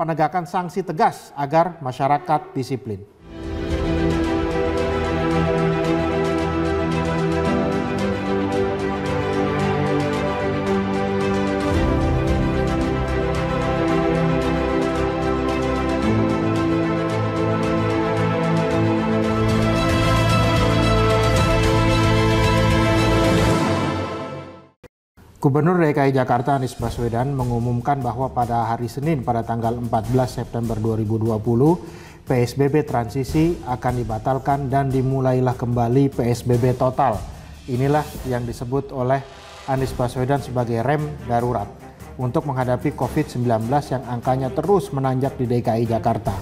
penegakan sanksi tegas agar masyarakat disiplin. Gubernur DKI Jakarta Anies Baswedan mengumumkan bahwa pada hari Senin pada tanggal 14 September 2020, PSBB transisi akan dibatalkan dan dimulailah kembali PSBB total. Inilah yang disebut oleh Anies Baswedan sebagai rem darurat untuk menghadapi COVID-19 yang angkanya terus menanjak di DKI Jakarta.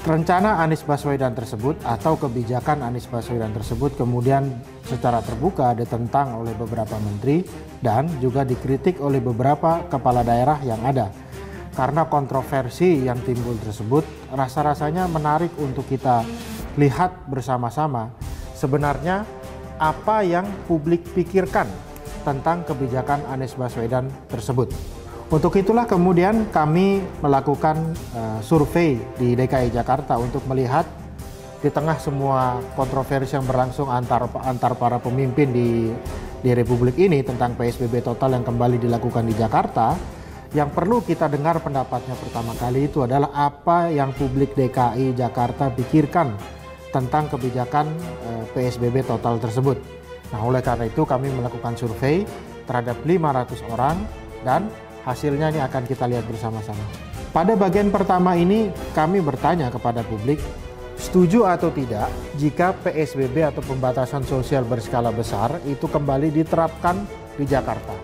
Rencana Anies Baswedan tersebut atau kebijakan Anies Baswedan tersebut kemudian secara terbuka ditentang oleh beberapa menteri dan juga dikritik oleh beberapa kepala daerah yang ada. Karena kontroversi yang timbul tersebut rasa-rasanya menarik untuk kita lihat bersama-sama sebenarnya apa yang publik pikirkan tentang kebijakan Anies Baswedan tersebut. Untuk itulah kemudian kami melakukan survei di DKI Jakarta untuk melihat di tengah semua kontroversi yang berlangsung antar para pemimpin di Republik ini tentang PSBB total yang kembali dilakukan di Jakarta, yang perlu kita dengar pendapatnya pertama kali itu adalah apa yang publik DKI Jakarta pikirkan tentang kebijakan PSBB total tersebut. Nah, oleh karena itu kami melakukan survei terhadap 500 orang dan hasilnya ini akan kita lihat bersama-sama. Pada bagian pertama ini kami bertanya kepada publik, setuju atau tidak jika PSBB atau pembatasan sosial berskala besar itu kembali diterapkan di Jakarta.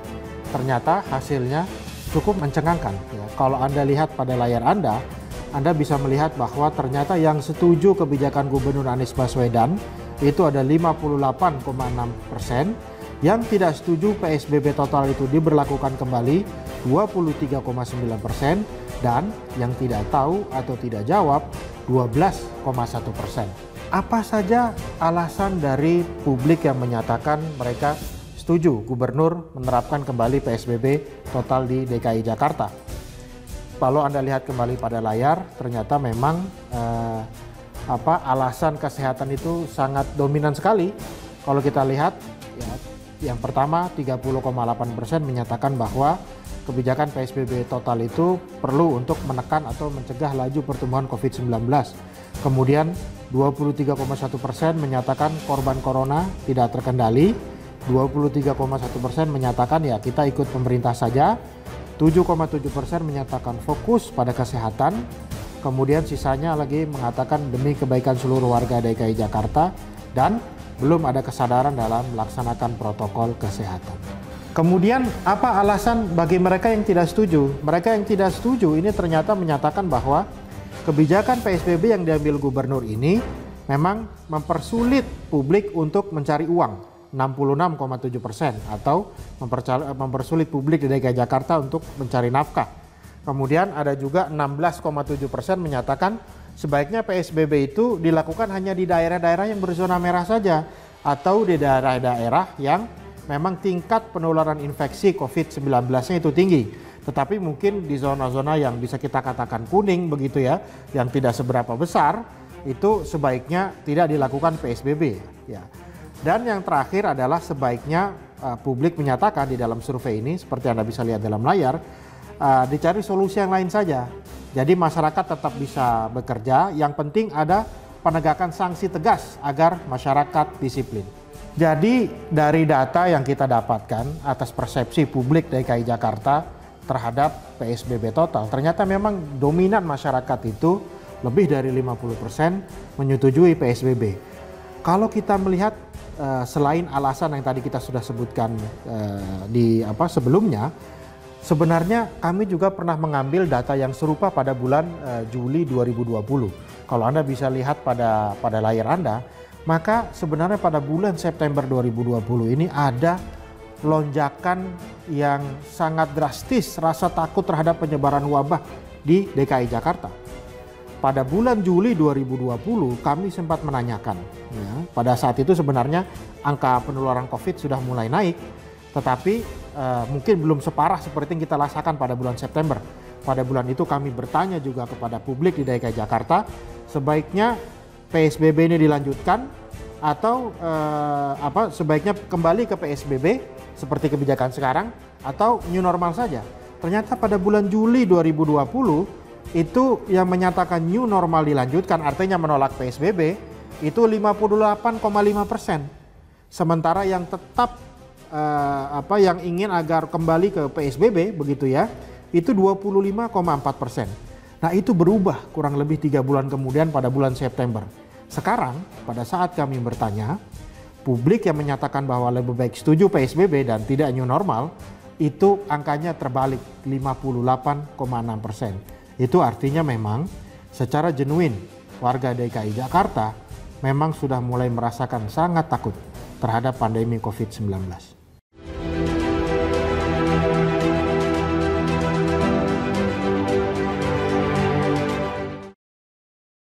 Ternyata hasilnya cukup mencengangkan. Ya, kalau Anda lihat pada layar Anda bisa melihat bahwa ternyata yang setuju kebijakan Gubernur Anies Baswedan itu ada 58,6%, yang tidak setuju PSBB total itu diberlakukan kembali 23,9%, dan yang tidak tahu atau tidak jawab 12,1%. Apa saja alasan dari publik yang menyatakan mereka setuju Gubernur menerapkan kembali PSBB total di DKI Jakarta? Kalau Anda lihat kembali pada layar, ternyata memang alasan kesehatan itu sangat dominan sekali. Kalau kita lihat, ya, yang pertama 30,8% menyatakan bahwa kebijakan PSBB total itu perlu untuk menekan atau mencegah laju pertumbuhan COVID-19. Kemudian 23,1% menyatakan korban corona tidak terkendali, 23,1% menyatakan ya kita ikut pemerintah saja, 7,7% menyatakan fokus pada kesehatan, kemudian sisanya lagi mengatakan demi kebaikan seluruh warga DKI Jakarta, dan belum ada kesadaran dalam melaksanakan protokol kesehatan. Kemudian apa alasan bagi mereka yang tidak setuju? Mereka yang tidak setuju ini ternyata menyatakan bahwa kebijakan PSBB yang diambil gubernur ini memang mempersulit publik untuk mencari uang, 66,7%, atau mempersulit publik di DKI Jakarta untuk mencari nafkah. Kemudian ada juga 16,7% menyatakan sebaiknya PSBB itu dilakukan hanya di daerah-daerah yang berzona merah saja, atau di daerah-daerah yang memang tingkat penularan infeksi COVID-19-nya itu tinggi. Tetapi mungkin di zona-zona yang bisa kita katakan kuning begitu ya, yang tidak seberapa besar, itu sebaiknya tidak dilakukan PSBB. Ya. Dan yang terakhir adalah sebaiknya publik menyatakan di dalam survei ini, seperti Anda bisa lihat dalam layar, dicari solusi yang lain saja. Jadi masyarakat tetap bisa bekerja, yang penting ada penegakan sanksi tegas agar masyarakat disiplin. Jadi dari data yang kita dapatkan atas persepsi publik DKI Jakarta terhadap PSBB total, ternyata memang dominan masyarakat itu lebih dari 50% menyetujui PSBB. Kalau kita melihat selain alasan yang tadi kita sudah sebutkan sebelumnya, sebenarnya kami juga pernah mengambil data yang serupa pada bulan Juli 2020. Kalau Anda bisa lihat pada layar Anda, maka sebenarnya pada bulan September 2020 ini ada lonjakan yang sangat drastis rasa takut terhadap penyebaran wabah di DKI Jakarta. Pada bulan Juli 2020 kami sempat menanyakan, ya, pada saat itu sebenarnya angka penularan COVID sudah mulai naik, tetapi mungkin belum separah seperti yang kita rasakan pada bulan September. pada bulan itu kami bertanya juga kepada publik di DKI Jakarta, sebaiknya PSBB ini dilanjutkan atau sebaiknya kembali ke PSBB seperti kebijakan sekarang atau new normal saja. Ternyata pada bulan Juli 2020 itu yang menyatakan new normal dilanjutkan, artinya menolak PSBB, itu 58,5%. Sementara yang tetap yang ingin agar kembali ke PSBB begitu ya, itu 25,4%. Nah, itu berubah kurang lebih 3 bulan kemudian pada bulan September. Sekarang pada saat kami bertanya, publik yang menyatakan bahwa lebih baik setuju PSBB dan tidak new normal, itu angkanya terbalik 58,6%. Itu artinya memang secara genuine warga DKI Jakarta memang sudah mulai merasakan sangat takut terhadap pandemi COVID-19.